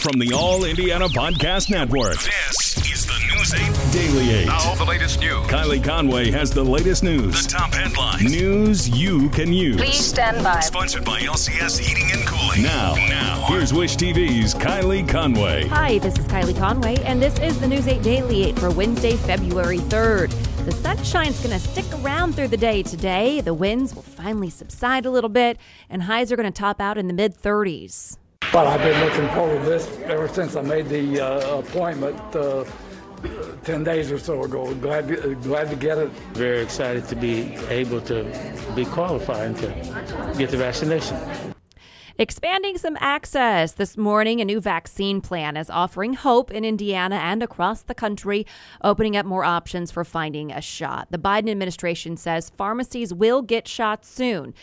From the All Indiana Podcast Network, this is the News 8 Daily 8. Now, the latest news. Kylie Conway has the latest news. The top headlines. News you can use. Please stand by. Sponsored by LCS Heating and Cooling. Now, here's Wish TV's Kylie Conway. Hi, this is Kylie Conway, and this is the News 8 Daily 8 for Wednesday, February 3rd. The sunshine's going to stick around through the day today. The winds will finally subside a little bit, and highs are going to top out in the mid-30s. Well, I've been looking forward to this ever since I made the appointment 10 days or so ago. Glad to get it. Very excited to be able to be qualified to get the vaccination. Expanding some access. This morning, a new vaccine plan is offering hope in Indiana and across the country, opening up more options for finding a shot. The Biden administration says pharmacies will get shots soon.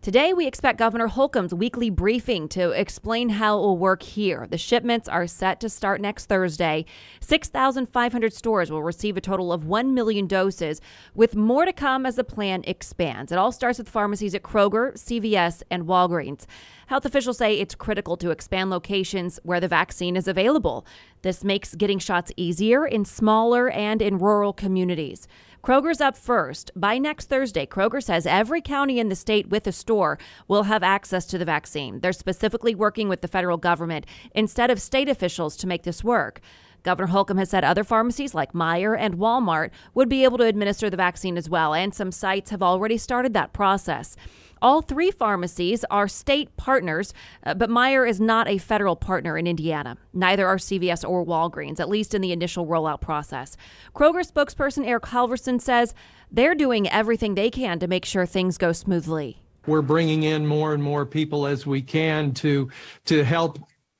Today, we expect Governor Holcomb's weekly briefing to explain how it will work here. The shipments are set to start next Thursday. 6,500 stores will receive a total of 1 million doses, with more to come as the plan expands. It all starts with pharmacies at Kroger, CVS, and Walgreens. Health officials say it's critical to expand locations where the vaccine is available. This makes getting shots easier in smaller and in rural communities. Kroger's up first. By next Thursday, Kroger says every county in the state with a store will have access to the vaccine. They're specifically working with the federal government instead of state officials to make this work. Governor Holcomb has said other pharmacies like Meijer and Walmart would be able to administer the vaccine as well, and some sites have already started that process. All three pharmacies are state partners, but Meijer is not a federal partner in Indiana. Neither are CVS or Walgreens, at least in the initial rollout process. Kroger spokesperson Eric Halverson says they're doing everything they can to make sure things go smoothly. We're bringing in more and more people as we can to help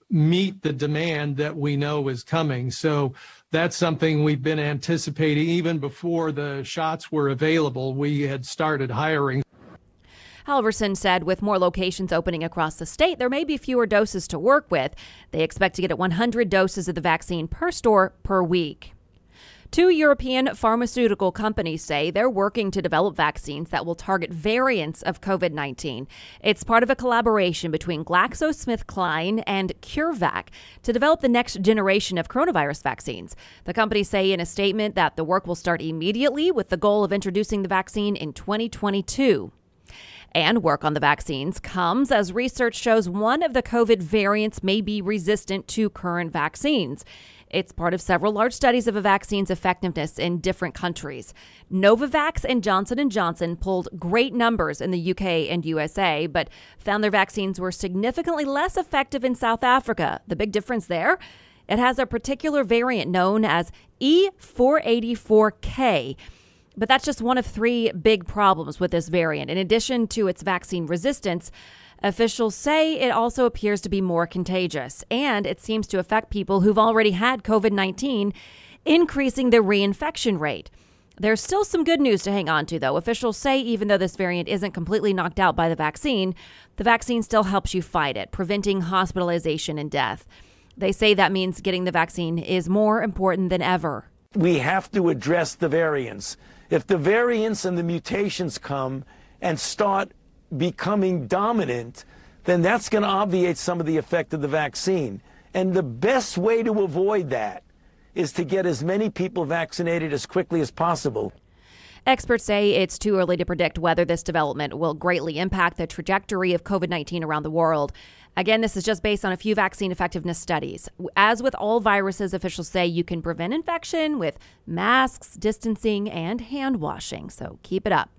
meet the demand that we know is coming. So that's something we've been anticipating. Even before the shots were available, we had started hiring. Halverson said with more locations opening across the state, there may be fewer doses to work with. They expect to get 100 doses of the vaccine per store per week. Two European pharmaceutical companies say they're working to develop vaccines that will target variants of COVID-19. It's part of a collaboration between GlaxoSmithKline and CureVac to develop the next generation of coronavirus vaccines. The companies say in a statement that the work will start immediately with the goal of introducing the vaccine in 2022. And work on the vaccines comes as research shows one of the COVID variants may be resistant to current vaccines. It's part of several large studies of a vaccine's effectiveness in different countries. Novavax and Johnson & Johnson pulled great numbers in the UK and USA, but found their vaccines were significantly less effective in South Africa. The big difference there? It has a particular variant known as E484K. But that's just one of three big problems with this variant. In addition to its vaccine resistance, officials say it also appears to be more contagious, and it seems to affect people who've already had COVID-19, increasing the reinfection rate. There's still some good news to hang on to, though. Officials say even though this variant isn't completely knocked out by the vaccine still helps you fight it, preventing hospitalization and death. They say that means getting the vaccine is more important than ever. We have to address the variants. If the variants and the mutations come and start becoming dominant, then that's going to obviate some of the effect of the vaccine. And the best way to avoid that is to get as many people vaccinated as quickly as possible. Experts say it's too early to predict whether this development will greatly impact the trajectory of COVID-19 around the world. Again, this is just based on a few vaccine effectiveness studies. As with all viruses, officials say you can prevent infection with masks, distancing, and hand washing. So keep it up.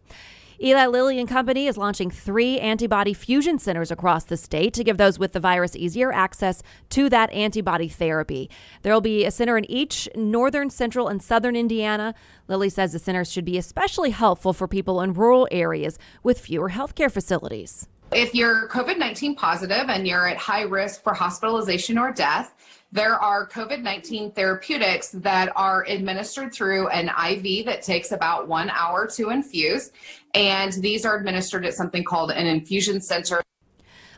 Eli Lilly and Company is launching 3 antibody fusion centers across the state to give those with the virus easier access to that antibody therapy. There will be a center in each northern, central, and southern Indiana. Lilly says the centers should be especially helpful for people in rural areas with fewer healthcare facilities. If you're COVID-19 positive and you're at high risk for hospitalization or death, there are COVID-19 therapeutics that are administered through an IV that takes about 1 hour to infuse, and these are administered at something called an infusion center.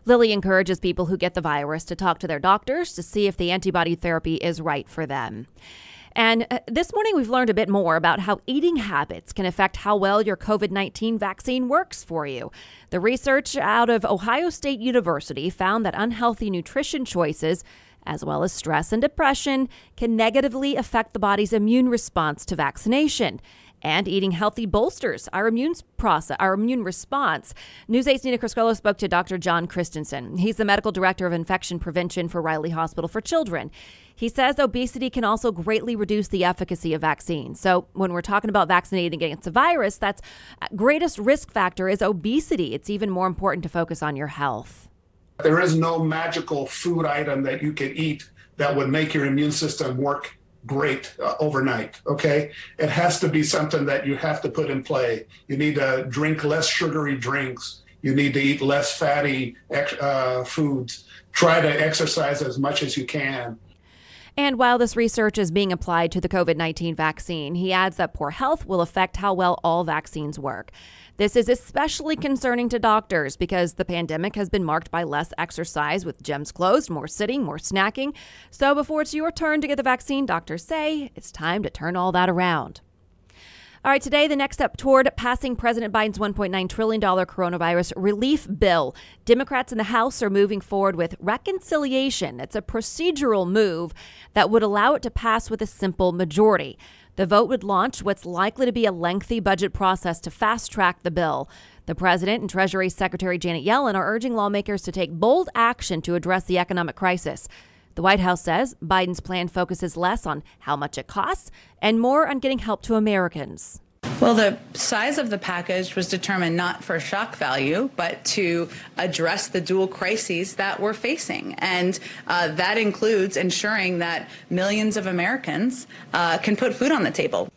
Lilly encourages people who get the virus to talk to their doctors to see if the antibody therapy is right for them. And this morning, we've learned a bit more about how eating habits can affect how well your COVID-19 vaccine works for you. The research out of Ohio State University found that unhealthy nutrition choices as well as stress and depression, can negatively affect the body's immune response to vaccination. And eating healthy bolsters our immune response. News 8's Nina Criscuolo spoke to Dr. John Christensen. He's the medical director of infection prevention for Riley Hospital for Children. He says obesity can also greatly reduce the efficacy of vaccines. So when we're talking about vaccinating against a virus, that's greatest risk factor is obesity. It's even more important to focus on your health. There is no magical food item that you can eat that would make your immune system work great overnight, okay? It has to be something that you have to put in play. You need to drink less sugary drinks. You need to eat less fatty foods. Try to exercise as much as you can. And while this research is being applied to the COVID-19 vaccine, he adds that poor health will affect how well all vaccines work. This is especially concerning to doctors because the pandemic has been marked by less exercise with gyms closed, more sitting, more snacking. So before it's your turn to get the vaccine, doctors say it's time to turn all that around. All right, today, the next step toward passing President Biden's $1.9 trillion coronavirus relief bill. Democrats in the House are moving forward with reconciliation. It's a procedural move that would allow it to pass with a simple majority. The vote would launch what's likely to be a lengthy budget process to fast-track the bill. The president and Treasury Secretary Janet Yellen are urging lawmakers to take bold action to address the economic crisis. The White House says Biden's plan focuses less on how much it costs and more on getting help to Americans. Well, the size of the package was determined not for shock value, but to address the dual crises that we're facing. And that includes ensuring that millions of Americans can put food on the table.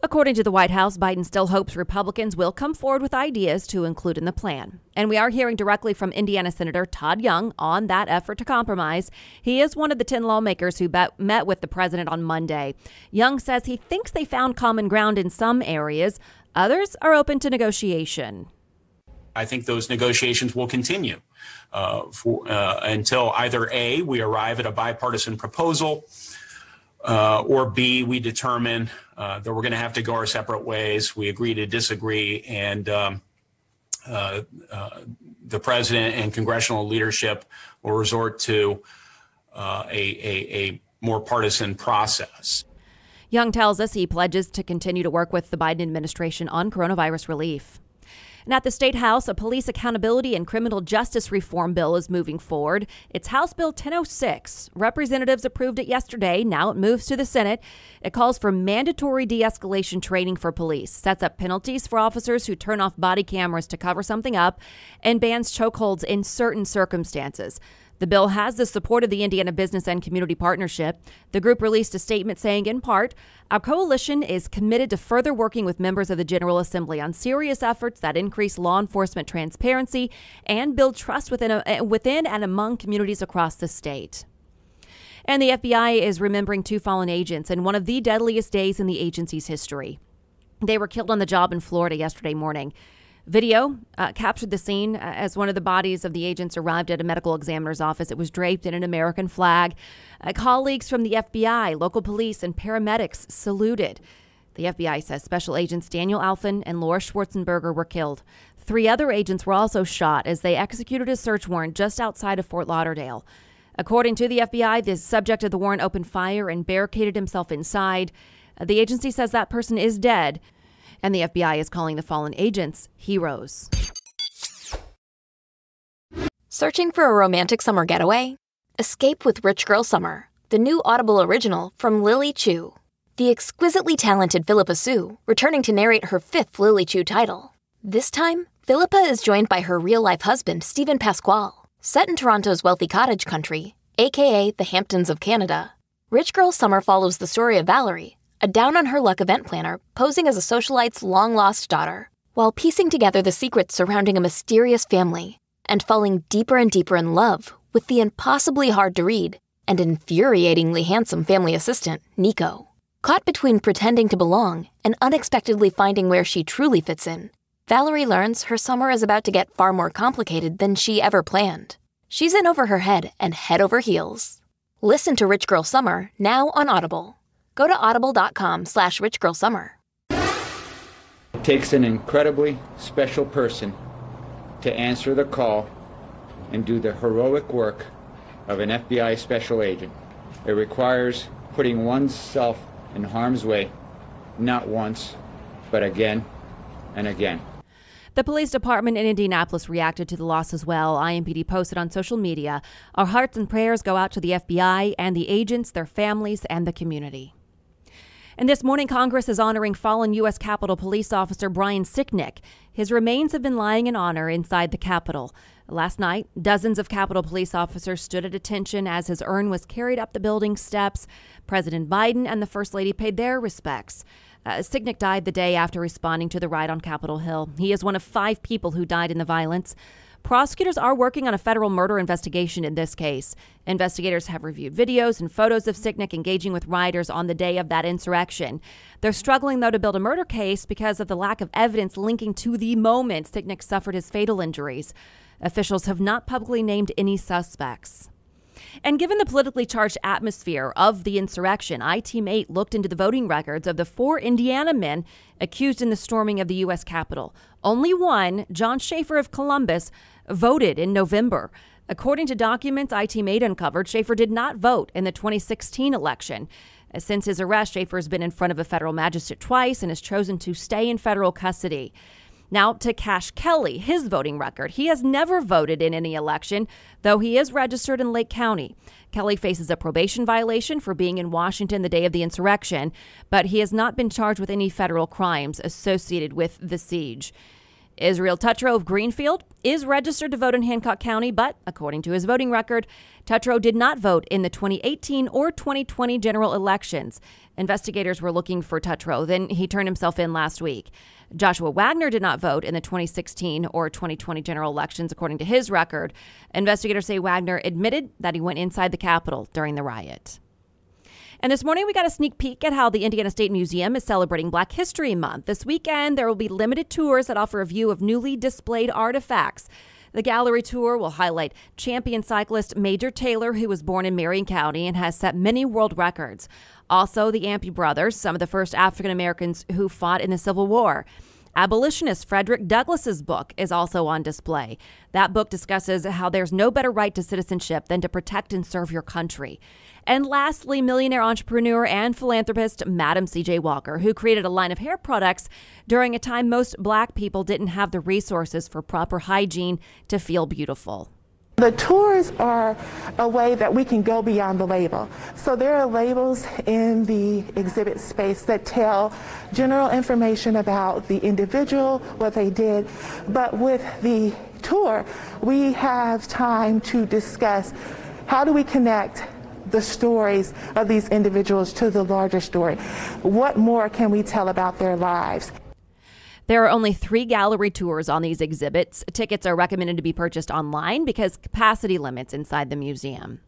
According to the White House, Biden still hopes Republicans will come forward with ideas to include in the plan. And we are hearing directly from Indiana Senator Todd Young on that effort to compromise. He is one of the 10 lawmakers who met with the president on Monday. Young says he thinks they found common ground in some areas. Others are open to negotiation. I think those negotiations will continue until either A, we arrive at a bipartisan proposal, or B, we determine that we're going to have to go our separate ways. We agree to disagree, and the president and congressional leadership will resort to a more partisan process. Young tells us he pledges to continue to work with the Biden administration on coronavirus relief. And at the State House, a police accountability and criminal justice reform bill is moving forward. It's House Bill 1006. Representatives approved it yesterday. Now it moves to the Senate. It calls for mandatory de-escalation training for police, sets up penalties for officers who turn off body cameras to cover something up, and bans chokeholds in certain circumstances. The bill has the support of the Indiana Business and Community Partnership. The group released a statement saying, in part, our coalition is committed to further working with members of the General Assembly on serious efforts that increase law enforcement transparency and build trust within and among communities across the state. And the FBI is remembering 2 fallen agents in one of the deadliest days in the agency's history. They were killed on the job in Florida yesterday morning. Video captured the scene as one of the bodies of the agents arrived at a medical examiner's office. It was draped in an American flag. Colleagues from the FBI, local police, and paramedics saluted. The FBI says Special Agents Daniel Alphen and Laura Schwarzenberger were killed. 3 other agents were also shot as they executed a search warrant just outside of Fort Lauderdale. According to the FBI, the subject of the warrant opened fire and barricaded himself inside. The agency says that person is dead. And the FBI is calling the fallen agents heroes. Searching for a romantic summer getaway? Escape with Rich Girl Summer, the new Audible original from Lily Chu. The exquisitely talented Philippa Sue, returning to narrate her 5th Lily Chu title. This time, Philippa is joined by her real-life husband, Stephen Pasquale. Set in Toronto's wealthy cottage country, aka the Hamptons of Canada, Rich Girl Summer follows the story of Valerie, a down-on-her-luck event planner posing as a socialite's long-lost daughter, while piecing together the secrets surrounding a mysterious family and falling deeper and deeper in love with the impossibly hard-to-read and infuriatingly handsome family assistant, Nico. Caught between pretending to belong and unexpectedly finding where she truly fits in, Valerie learns her summer is about to get far more complicated than she ever planned. She's in over her head and head over heels. Listen to Rich Girl Summer now on Audible. Go to audible.com/richgirlsummer. It takes an incredibly special person to answer the call and do the heroic work of an FBI special agent. It requires putting oneself in harm's way, not once, but again and again. The police department in Indianapolis reacted to the loss as well. IMPD posted on social media, "Our hearts and prayers go out to the FBI and the agents, their families, and the community." And this morning, Congress is honoring fallen U.S. Capitol Police Officer Brian Sicknick. His remains have been lying in honor inside the Capitol. Last night, dozens of Capitol Police officers stood at attention as his urn was carried up the building steps. President Biden and the First Lady paid their respects. Sicknick died the day after responding to the riot on Capitol Hill. He is one of 5 people who died in the violence. Prosecutors are working on a federal murder investigation in this case. Investigators have reviewed videos and photos of Sicknick engaging with rioters on the day of that insurrection. They're struggling, though, to build a murder case because of the lack of evidence linking to the moment Sicknick suffered his fatal injuries. Officials have not publicly named any suspects. And given the politically charged atmosphere of the insurrection, iTeam 8 looked into the voting records of the 4 Indiana men accused in the storming of the U.S. Capitol. Only one, John Schaefer of Columbus, voted in November. According to documents iTeam 8 uncovered, Schaefer did not vote in the 2016 election. Since his arrest, Schaefer has been in front of a federal magistrate twice and has chosen to stay in federal custody. Now to Cash Kelly, his voting record. He has never voted in any election, though he is registered in Lake County. Kelly faces a probation violation for being in Washington the day of the insurrection, but he has not been charged with any federal crimes associated with the siege. Israel Tutro of Greenfield is registered to vote in Hancock County, but according to his voting record, Tutro did not vote in the 2018 or 2020 general elections. Investigators were looking for Tutro, then he turned himself in last week. Joshua Wagner did not vote in the 2016 or 2020 general elections, according to his record. Investigators say Wagner admitted that he went inside the Capitol during the riot. And this morning, we got a sneak peek at how the Indiana State Museum is celebrating Black History Month. This weekend, there will be limited tours that offer a view of newly displayed artifacts. The gallery tour will highlight champion cyclist Major Taylor, who was born in Marion County and has set many world records. Also, the Ampey brothers, some of the first African Americans who fought in the Civil War. Abolitionist Frederick Douglass's book is also on display. That book discusses how there's no better right to citizenship than to protect and serve your country. And lastly, millionaire entrepreneur and philanthropist Madam C.J. Walker, who created a line of hair products during a time most Black people didn't have the resources for proper hygiene to feel beautiful. The tours are a way that we can go beyond the label. So there are labels in the exhibit space that tell general information about the individual, what they did. But with the tour, we have time to discuss how do we connect the stories of these individuals to the larger story. What more can we tell about their lives? There are only 3 gallery tours on these exhibits. Tickets are recommended to be purchased online because capacity limits inside the museum.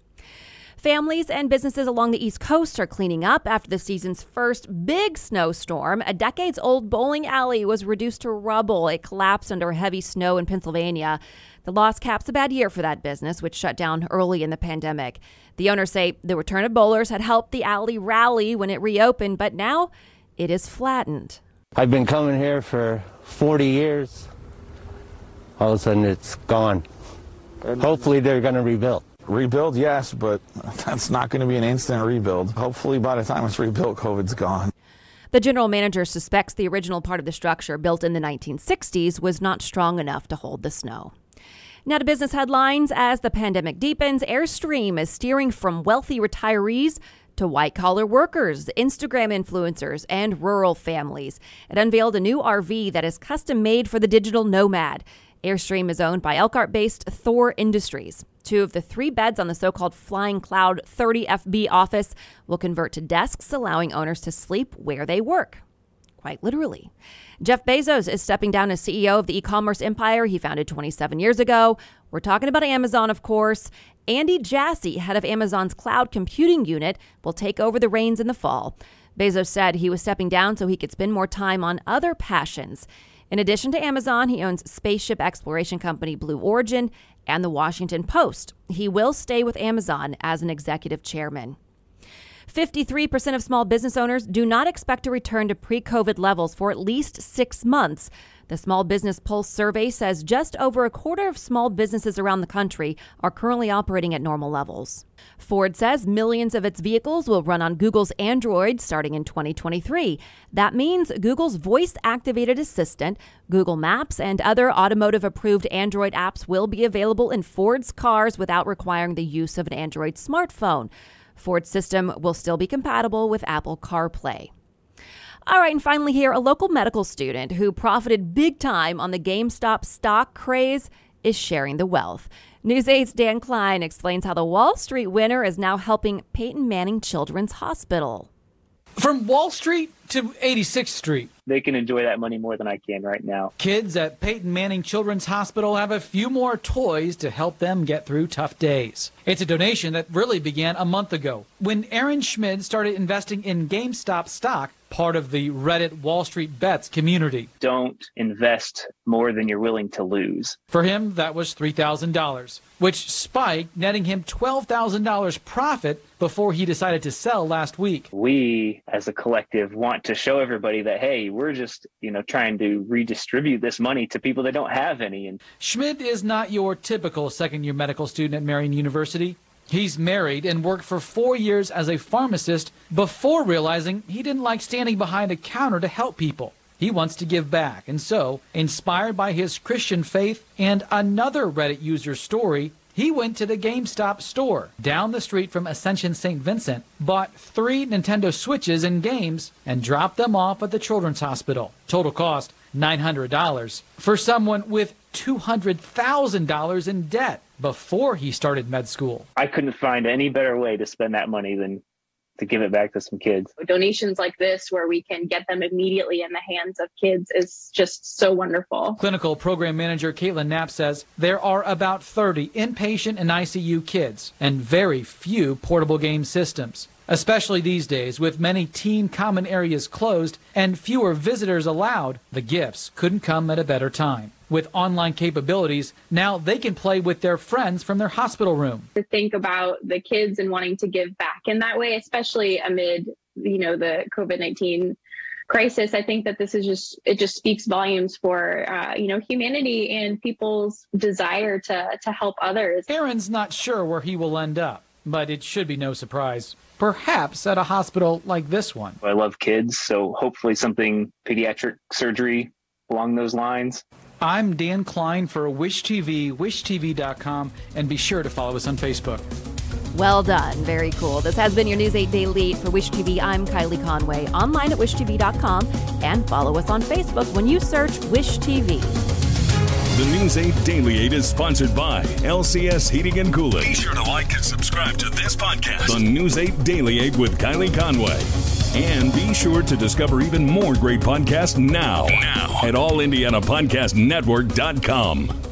Families and businesses along the East Coast are cleaning up after the season's first big snowstorm. A decades-old bowling alley was reduced to rubble. It collapsed under heavy snow in Pennsylvania. The loss caps a bad year for that business, which shut down early in the pandemic. The owners say the return of bowlers had helped the alley rally when it reopened, but now it is flattened. I've been coming here for 40 years. All of a sudden it's gone. Hopefully they're going to rebuild. Rebuild, yes, but that's not going to be an instant rebuild. Hopefully by the time it's rebuilt, COVID's gone. The general manager suspects the original part of the structure, built in the 1960s, was not strong enough to hold the snow. Now to business headlines. As the pandemic deepens, Airstream is steering from wealthy retirees to white-collar workers, Instagram influencers, and rural families. It unveiled a new RV that is custom-made for the digital nomad. Airstream is owned by Elkhart-based Thor Industries. 2 of the 3 beds on the so-called Flying Cloud 30 FB office will convert to desks, allowing owners to sleep where they work. Quite literally. Jeff Bezos is stepping down as CEO of the e-commerce empire he founded 27 years ago. We're talking about Amazon, of course. Andy Jassy, head of Amazon's cloud computing unit, will take over the reins in the fall. Bezos said he was stepping down so he could spend more time on other passions. In addition to Amazon, he owns spaceship exploration company Blue Origin and the Washington Post. He will stay with Amazon as an executive chairman. 53% of small business owners do not expect to return to pre-COVID levels for at least 6 months. The Small Business Pulse survey says just over a quarter of small businesses around the country are currently operating at normal levels. Ford says millions of its vehicles will run on Google's Android starting in 2023. That means Google's voice-activated assistant, Google Maps, and other automotive-approved Android apps will be available in Ford's cars without requiring the use of an Android smartphone. Ford's system will still be compatible with Apple CarPlay. All right, and finally here, a local medical student who profited big time on the GameStop stock craze is sharing the wealth. News 8's Dan Klein explains how the Wall Street winner is now helping Peyton Manning Children's Hospital. From Wall Street to 86th Street. They can enjoy that money more than I can right now. Kids at Peyton Manning Children's Hospital have a few more toys to help them get through tough days. It's a donation that really began a month ago when Aaron Schmid started investing in GameStop stock, part of the Reddit Wall Street Bets community. Don't invest more than you're willing to lose. For him, that was $3,000, which spiked, netting him $12,000 profit before he decided to sell last week. We, as a collective, want to show everybody that, hey, we're just, trying to redistribute this money to people that don't have any. And Schmid is not your typical second-year medical student at Marian University. He's married and worked for 4 years as a pharmacist before realizing he didn't like standing behind a counter to help people. He wants to give back, and so, inspired by his Christian faith and another Reddit user's story, he went to the GameStop store down the street from Ascension St. Vincent, bought 3 Nintendo Switches and games, and dropped them off at the Children's Hospital. Total cost $900 for someone with $200,000 in debt before he started med school. I couldn't find any better way to spend that money than to give it back to some kids. Donations like this, where we can get them immediately in the hands of kids, is just so wonderful. Clinical program manager Caitlin Knapp says there are about 30 inpatient and ICU kids and very few portable game systems. Especially these days, with many teen common areas closed and fewer visitors allowed, the gifts couldn't come at a better time. With online capabilities, now they can play with their friends from their hospital room. To think about the kids and wanting to give back in that way, especially amid, the COVID-19 crisis, I think that this is it just speaks volumes for, humanity and people's desire to help others. Aaron's not sure where he will end up, but it should be no surprise. Perhaps at a hospital like this one. I love kids, so hopefully something pediatric surgery along those lines. I'm Dan Klein for Wish TV, wishtv.com, and be sure to follow us on Facebook. Well done. Very cool. This has been your News 8 Daily for Wish TV. I'm Kylie Conway, online at wishtv.com, and follow us on Facebook when you search Wish TV. The News 8 Daily 8 is sponsored by LCS Heating and Cooling. Be sure to like and subscribe to this podcast. The News 8 Daily 8 with Kylie Conway. And be sure to discover even more great podcasts now at allindianapodcastnetwork.com.